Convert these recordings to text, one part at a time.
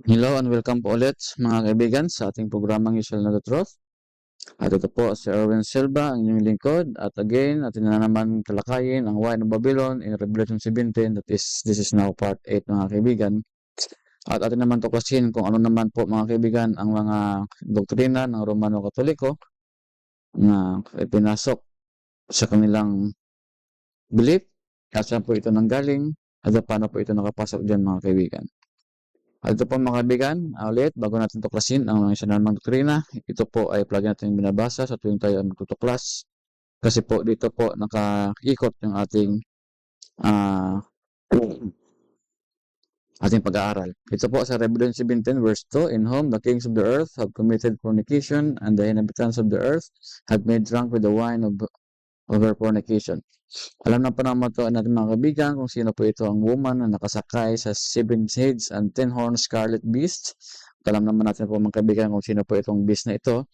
Hello and welcome po ulit mga kaibigan sa ating programang Usual na The Truth. At ito po si Erwin Silva, ang inyong lingkod. At again, atin na naman talakayin ang Wine of Babylon in Revelation 17. This is now part 8 mga kaibigan. At atin naman tuklasin kung ano naman po mga kaibigan ang mga doktrina ng Romano Katoliko na ipinasok sa kanilang belief. At saan po ito nanggaling at paano po ito nakapasok dyan mga kaibigan. At ito po mga kaibigan, ulit, bago natin tuklasin ang mga isa namang doktrina, ito po ay palagi natin binabasa sa tuwing tayo ay magtutuklas. Kasi po dito po nakaikot yung uh, ating pag-aaral. Ito po sa Revelation 17 verse 2, In whom the kings of the earth have committed fornication, and the inhabitants of the earth have made drunk with the wine of her fornication. Alam na po naman ito natin mga kaibigan kung sino po ito ang woman na nakasakay sa 7 heads and 10 horns scarlet beast. Alam naman natin po mga kaibigan kung sino po itong beast na ito.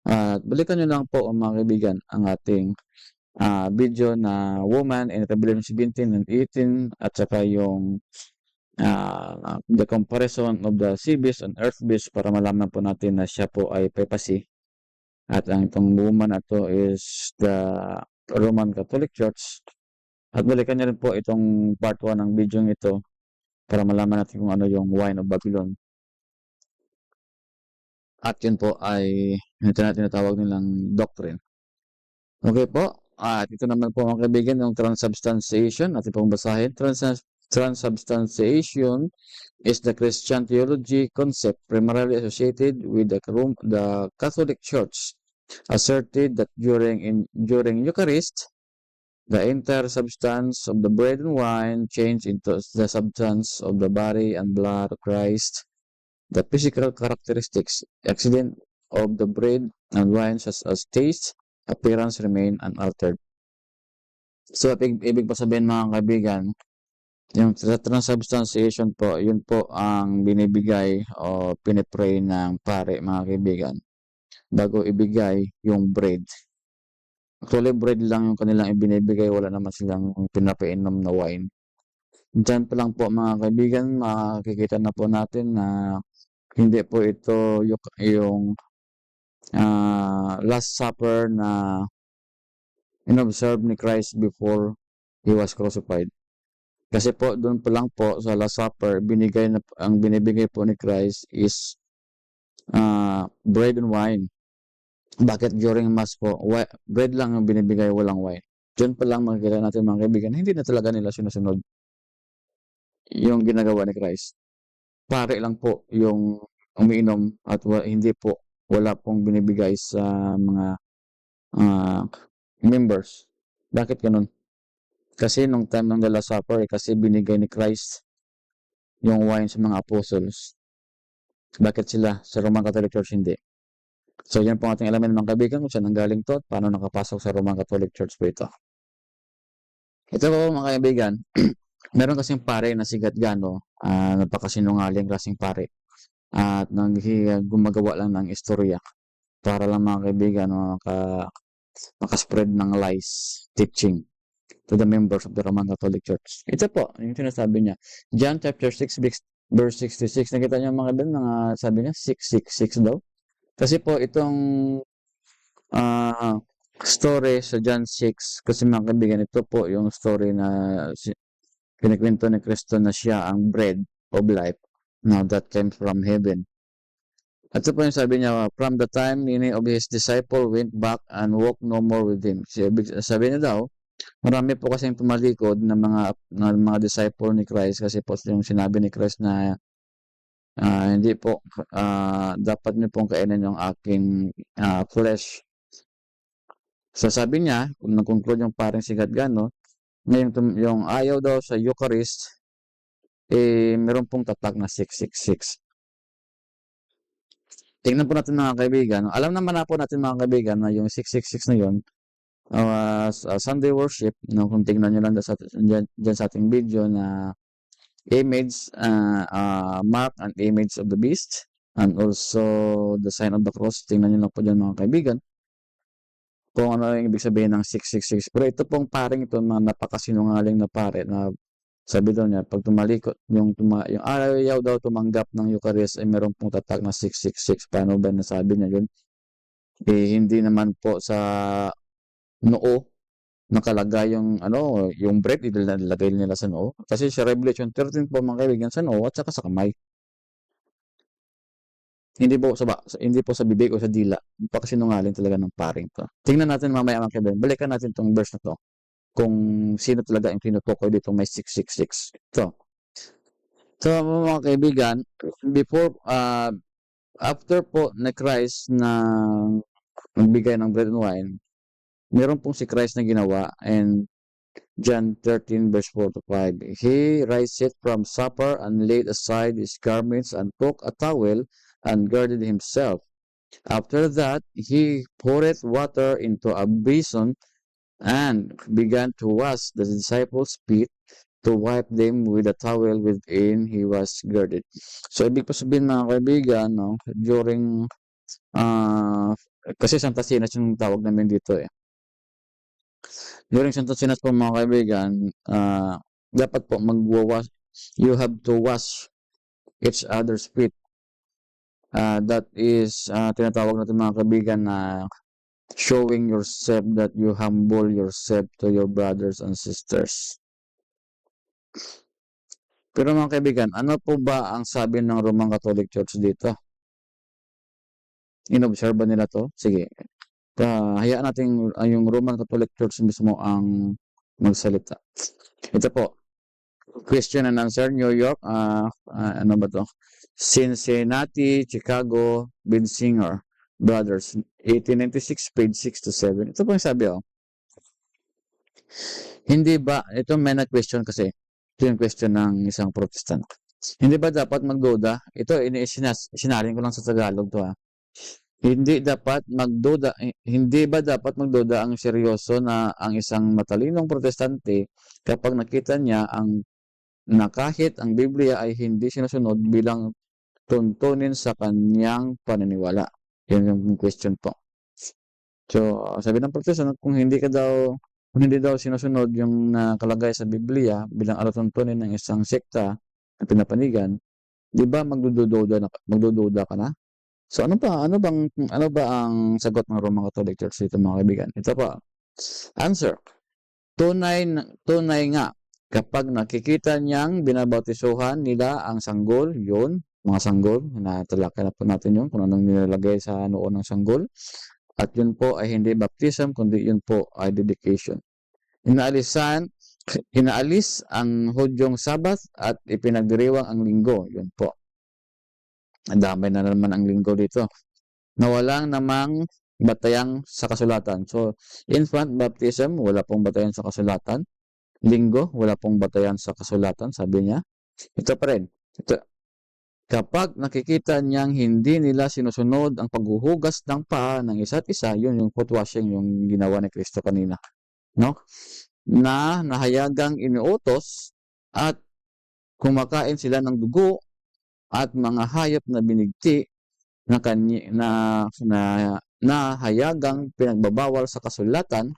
At balikan nyo lang po mga kaibigan ang ating video na woman in Revelation 17 and 18 at saka yung the comparison of the sea beast and earth beast para malaman po natin na siya po ay papacy. At ang itong woman na ito is the Roman Catholic Church. At balikan niyo rin po itong part 1 ng video ito para malaman natin kung ano yung Wine of Babylon. At yun po ay ito na tinatawag nilang doctrine. Okay po. At ito naman po mga kaibigan yung transubstantiation. Atin pong basahin. Transubstantiation is the Christian theology concept primarily associated with the Catholic Church, asserted that during Eucharist, the entire substance of the bread and wine changed into the substance of the body and blood of Christ. The physical characteristics, accident of the bread and wine such as taste, appearance remain unaltered. So, ibig pa sabihin mga kaibigan, yung transubstantiation po, yun po ang binibigay o pinipray ng pare mga kaibigan bago ibigay yung bread. Actually, bread lang yung kanilang ibinibigay, wala naman silang pinapainom na wine. Diyan pa lang po mga kaibigan, makikita na po natin na hindi po ito yung Last Supper na inobserve ni Christ before He was crucified. Kasi po, doon pa lang po sa Last Supper, ang binibigay po ni Christ is bread and wine. Bakit during Mass po, bread lang ang binibigay, walang wine? Diyan pa lang makikita natin mga kaibigan, hindi na talaga nila sinusunod yung ginagawa ni Christ. Pare lang po yung umiinom at hindi po, wala pong binibigay sa mga members. Bakit ganun? Kasi nung time ng Last Supper, kasi binigay ni Christ yung wine sa mga apostles. Bakit sila sa Roman Catholic Church hindi? So, yan po ating alamin mga kaibigan kung saan nanggaling to at paano nakapasok sa Roman Catholic Church po ito. Ito po mga kaibigan, meron kasing pare na si Gatgano, napakasinungaling klaseng pare. At gumagawa lang ng istorya para lang mga kaibigan makaspread ng lies, teaching to the members of the Roman Catholic Church. Ito po, yung sinasabi niya. John chapter 6, verse 66. Nakita niyo mga kaibigan, sabi niya, 666 daw. Kasi po, itong story sa John 6, kasi mga kaibigan, ito po yung story na kinikwento ni Kristo na siya ang bread of life. Now, that came from heaven. At ito po yung sabi niya, from the time many of his disciples went back and walked no more with him. Sabi niya daw, marami po kasing tumalikod ng mga disciple ni Christ kasi po yung sinabi ni Christ na hindi po dapat niyo pong kainin yung aking flesh. So sabi niya, kung nag-conclude yung parang si Gatgano, ngayon yung ayaw daw sa Eucharist, meron pong tatak na 666. Tingnan po natin mga kaibigan. Alam naman na po natin mga kaibigan na yung 666 na yun, Sunday worship, no, kung tingnan nyo lang dyan sa ating video na image, mark and image of the beast, and also the sign of the cross. Tingnan nyo lang po dyan mga kaibigan kung ano yung ibig sabihin ng 666. Pero ito pong paring ito, mga napakasinungaling na pare na Sabi daw niya, pag tumalikod, yung ayaw daw tumanggap ng Eucharist ay meron pong tatak na 666. Paano ba nasabi niya yun? Hindi naman po sa noo nakalagay yung yung bread, ilalagay nila sa noo. Kasi sa Revelation 13 po mga kaibigan, sa noo at saka sa kamay. Hindi po sa bibig o sa dila. Pagkasinungaling talaga ng paring to. Tingnan natin mamaya mga kaibigan. Balikan natin tong verse na to. Kung sino talaga yung tinutukoy dito may 666. So mga kaibigan, before, after po na Christ na nagbigay ng bread and wine, meron pong si Christ na ginawa, and John 13 verse 4 to 5. He riseth from supper and laid aside his garments and took a towel and girded himself. After that, he poured water into a basin and began to wash the disciples' feet, to wipe them with a towel within he was girded. So, ibig po sabihin mga kaibigan, no, during, kasi Santa Sinas yung tawag namin dito eh. During Santa Sinas po mga kaibigan, dapat po you have to wash each other's feet. That is, tinatawag natin mga kaibigan na showing yourself that you humble yourself to your brothers and sisters. Pero mga kaibigan, ano po ba ang sabi ng Roman Catholic Church dito? Inobserve ba nila to? Sige. Hayaan natin yung Roman Catholic Church mismo ang magsalita. Ito po. Question and answer, New York, ano ba to? Cincinnati, Chicago, Bensinger Brothers, 1896, page 6 to 7. Ito po yung sabi, Hindi ba, ito may na-question kasi, ito yung question ng isang protestant. Hindi ba dapat magduda? Ito, sinarin ko lang sa Tagalog to Hindi ba dapat magduda ang seryoso na ang isang matalinong protestante kapag nakita niya na kahit ang Biblia ay hindi sinusunod bilang tuntunin sa kanyang paniniwala? Yan yung question po. So, sabi ng protestant, kung hindi daw sinusunod yung nakalagay sa Biblia bilang alatuntunin ng isang sekta na pinapanigan, di ba magdududa ka na? So ano ba ang sagot ng Roman Catholic Church dito mga kaibigan? Ito pa. Answer. Tunay nga kapag nakikita niyang binabautisuhan nila ang sanggol, yun, mga sanggol, natalakay na po natin yun kung anong nilalagay sa noon ng sanggol. At yun po ay hindi baptism, kundi yun po ay dedication. Inaalis ang Hudyong Sabat at ipinagdiriwang ang linggo. Yun po. Ang damay na naman ang linggo dito. Na walang namang batayang sa kasulatan. So, infant baptism, wala pong batayan sa kasulatan. Linggo, wala pong batayan sa kasulatan, sabi niya. Ito pa rin. Kapag nakikita niyang hindi nila sinusunod ang paghuhugas ng paa ng isa't isa, yun yung foot washing, yung ginawa ni Kristo kanina. No? Na nahayagang inuutos at kumakain sila ng dugo at mga hayop na binigti na hayagang pinagbabawal sa kasulatan,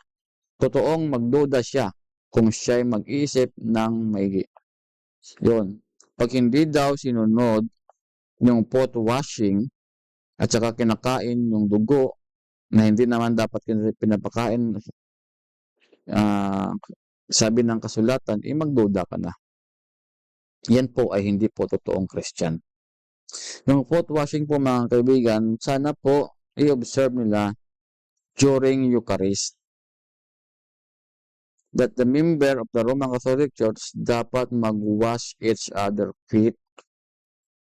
totoong magduda siya kung siya'y mag-iisip ng maigi. Yun. Pag hindi daw sinunod yung pot washing at saka kinakain yung dugo na hindi naman dapat pinapakain, sabi ng kasulatan, magduda ka na. Yan po ay hindi po totoong Christian. Yung foot washing po mga kaibigan, sana po i-observe nila during Eucharist. That the member of the Roman Catholic Church dapat mag-wash each other feet.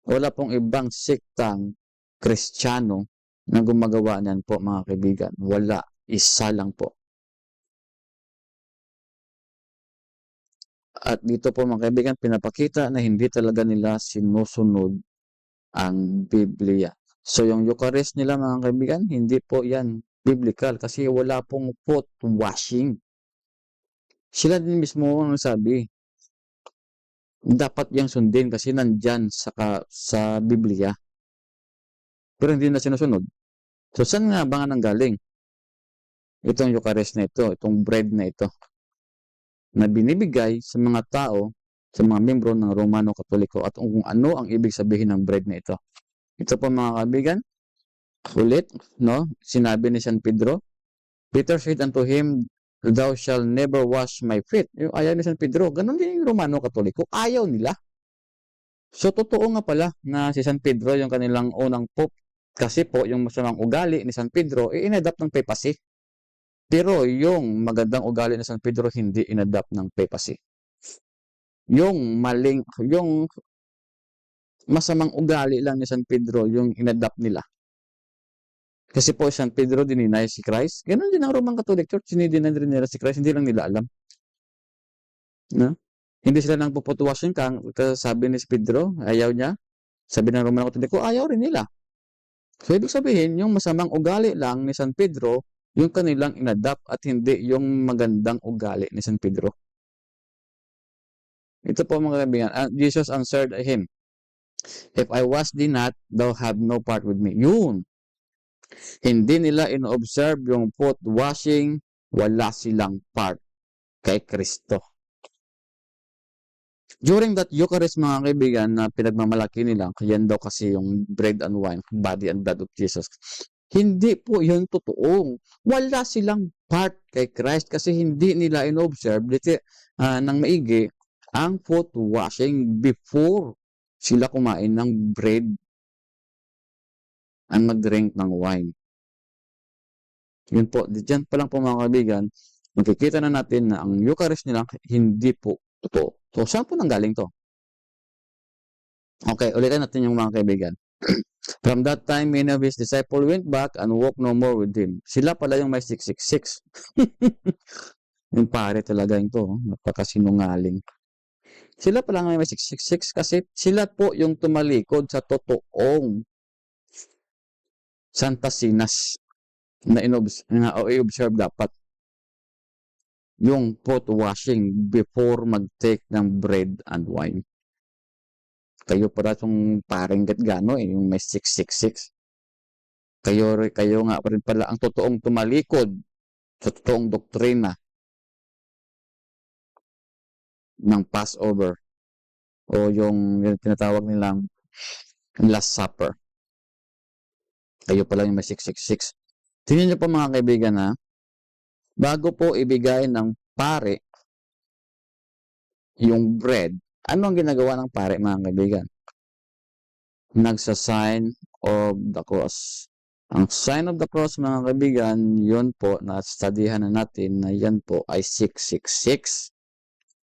Wala pong ibang sektang Kristiyano na gumagawa niyan po mga kaibigan. Wala. Isa lang po. At dito po mga kaibigan, pinapakita na hindi talaga nila sinusunod ang Biblia. So yung Eucharist nila mga kaibigan, hindi po yan biblical kasi wala pong foot washing. Sila din mismo ang sabi, dapat yang sundin kasi nandyan sa Biblia. Pero hindi na sinusunod. So saan nga ba nga nanggaling? Itong Eucharist na ito, itong bread na ito, na binibigay sa mga tao sa mga membro ng Romano Katoliko at kung ano ang ibig sabihin ng bread na ito. Ito po mga kaibigan, ulit, no? Sinabi ni San Pedro, Peter said unto him, Thou shalt never wash my feet. Yung ayaw ni San Pedro, ganun din yung Romano Katoliko, ayaw nila. So, totoo nga pala na si San Pedro, yung kanilang unang pope, kasi po, yung masamang ugali ni San Pedro, inadapt ng papacy. Pero yung magandang ugali ni San Pedro, hindi inadapt ng papacy. Yung masamang ugali lang ni San Pedro, yung inadapt nila. Kasi po, San Pedro dininay si Christ. Ganon din ang Roman Catholic Church, dinideny rin nila si Christ, hindi lang nila alam. No? Hindi sila nang puputwashin sabi ni Pedro, ayaw niya. Sabi ng Roman Catholic, ayaw rin nila. So, ibig sabihin, yung masamang ugali lang ni San Pedro, yung kanilang inadapt at hindi yung magandang ugali ni San Pedro. Ito po mga kaibigan, Jesus answered him, If I wash thee not, thou have no part with me. Yun. Hindi nila ino-observe yung foot washing, wala silang part kay Kristo. During that Eucharist, mga kaibigan, na pinagmamalaki nila, yan daw kasi yung bread and wine, body and blood of Jesus. Hindi po yun totoo. Wala silang part kay Christ kasi hindi nila ino-observe ng maigi ang foot washing before sila kumain ng bread ang mag-drink ng wine. Yun po, diyan pa lang po mga kaibigan, makikita na natin na ang Eucharist nila hindi po totoo. So, saan po nanggaling to? Okay, ulitin natin yung mga kaibigan. From that time, many of his disciples went back and walked no more with him. Sila pala yung may 666. Yung pare talaga ito, napakasinungaling. Sila pala may 666 kasi sila po yung tumalikod sa totoong Santa Sinas na i-observe dapat. Yung foot washing before mag-take ng bread and wine. Kayo para itong parang gatgano yung may 666. Kayo nga pa rin pala ang totoong tumalikod sa totoong doktrina ng Passover o yung tinatawag nilang Last Supper. Kayo pala yung may 666. Tingnan niyo po mga kaibigan ha, bago po ibigay ng pare yung bread, ano ang ginagawa ng pare mga kaibigan? Nagsa-sign of the cross. Ang sign of the cross mga kaibigan, yun po, na-studyhan na natin na yan po ay 666.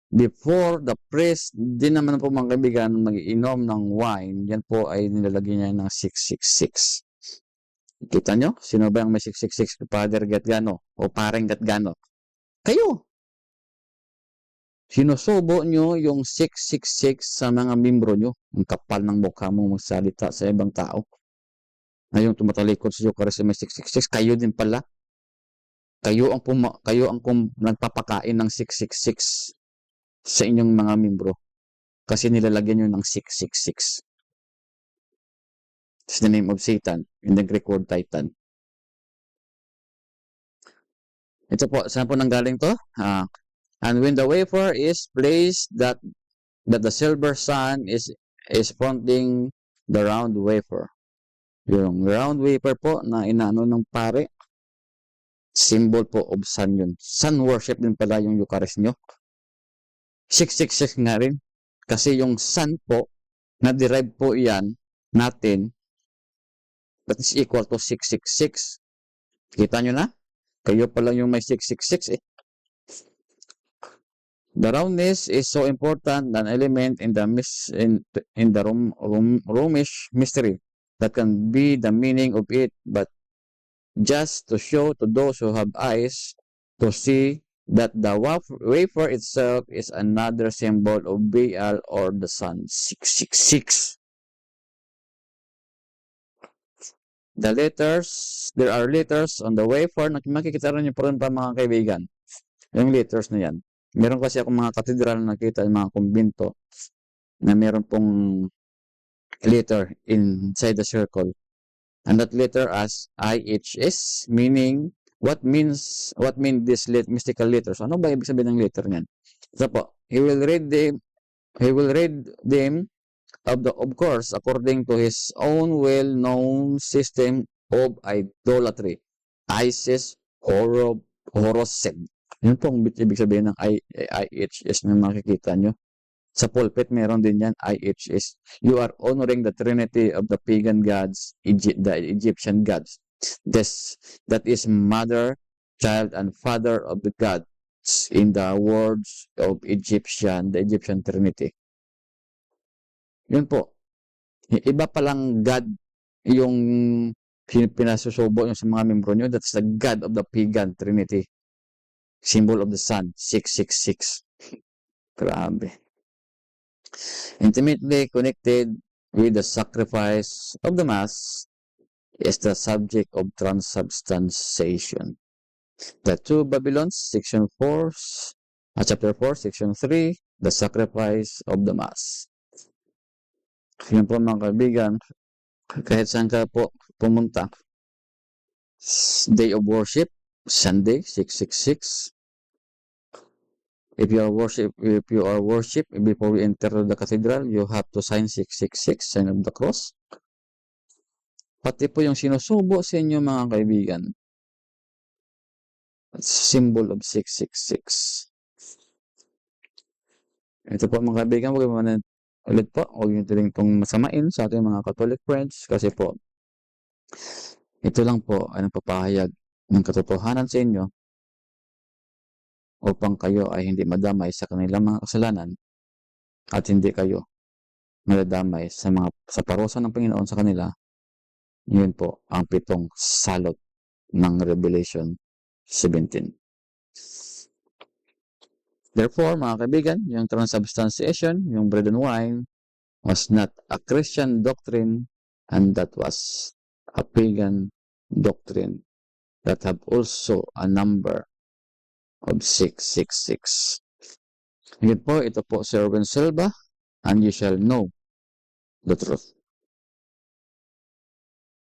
Before the priest, di naman po mga kaibigan mag-iinom ng wine, yan po ay nilalagyan niya ng 666. Kita nyo? Sino ba yung may 666? Father Gatgano o pareng Gatgano? Kayo! Sinusubo nyo yung 666 sa mga membro nyo. Ang kapal ng mukha mo magsalita sa ibang tao. Na yung tumatalikod sa Eucharist may 666, kayo din pala. Kayo ang nagpapakain ng 666 sa inyong mga membro. Kasi nilalagyan nyo ng 666. It's the name of Satan in the Greek word Titan. Ito po, saan po nanggaling to? And when the wafer is placed that the silver sun is fronting the round wafer. Yung round wafer po na inaano ng pare, symbol po of sun yun. Sun worship din pala yung Eucharist nyo. 666 nga rin. Kasi yung sun po, na-derive po yan natin, that is equal to 666. Kita nyo na? Kayo pala yung may 666 eh. The roundness is so important an element in the Romish mystery that can be the meaning of it, but just to show to those who have eyes to see that the wafer itself is another symbol of Baal or the sun. 666. The letters, there are letters on the wafer. Makikita rin niyo po rin pa mga kaibigan. Yung letters na yan. Meron kasi ako mga katedral na nakita, mga kumbinto, na meron pong letter inside the circle. And that letter as IHS, meaning, what mean these mystical letters? Ano ba ibig sabihin ng letter niyan? So po, he will read He will read them of course, according to his own well-known system of idolatry. Isis, Horosed. Yun po ang ibig sabihin ng IHS na makikita nyo. Sa pulpit, meron din yan, IHS. You are honoring the trinity of the pagan gods, the Egyptian gods. That is mother, child, and father of the gods in the words of the Egyptian trinity. Yun po. Iba palang God yung pinasusubo nyo sa mga membro nyo. That's the God of the pagan trinity. Symbol of the sun, 666. Grabe. Intimately connected with the sacrifice of the Mass is the subject of transubstantiation. The two Babylons, section 4, chapter 4, section 3, the sacrifice of the Mass. Yun po mga kaibigan, kahit saan ka po pumunta, day of worship, Sunday, 666. If you are worship, before we enter the cathedral, you have to sign 666, sign of the cross. Pati po yung sinusubo sa inyo mga kaibigan, symbol of 666. Ito po mga kaibigan, ulit po, huwag nyo tuloy itong masamain sa ating mga Catholic friends kasi po, ito lang po ay nagpapahayag ng katotohanan sa inyo upang kayo ay hindi madamay sa kanilang mga kasalanan at hindi kayo madadamay sa parusa ng Panginoon sa kanila. Yun po ang 7 salot ng Revelation 17. Therefore, mga kaibigan, yung transubstantiation, yung bread and wine, was not a Christian doctrine, and that was a pagan doctrine that have also a number of 666. Ngayon po, ito po si Erwin Silva, and you shall know the truth.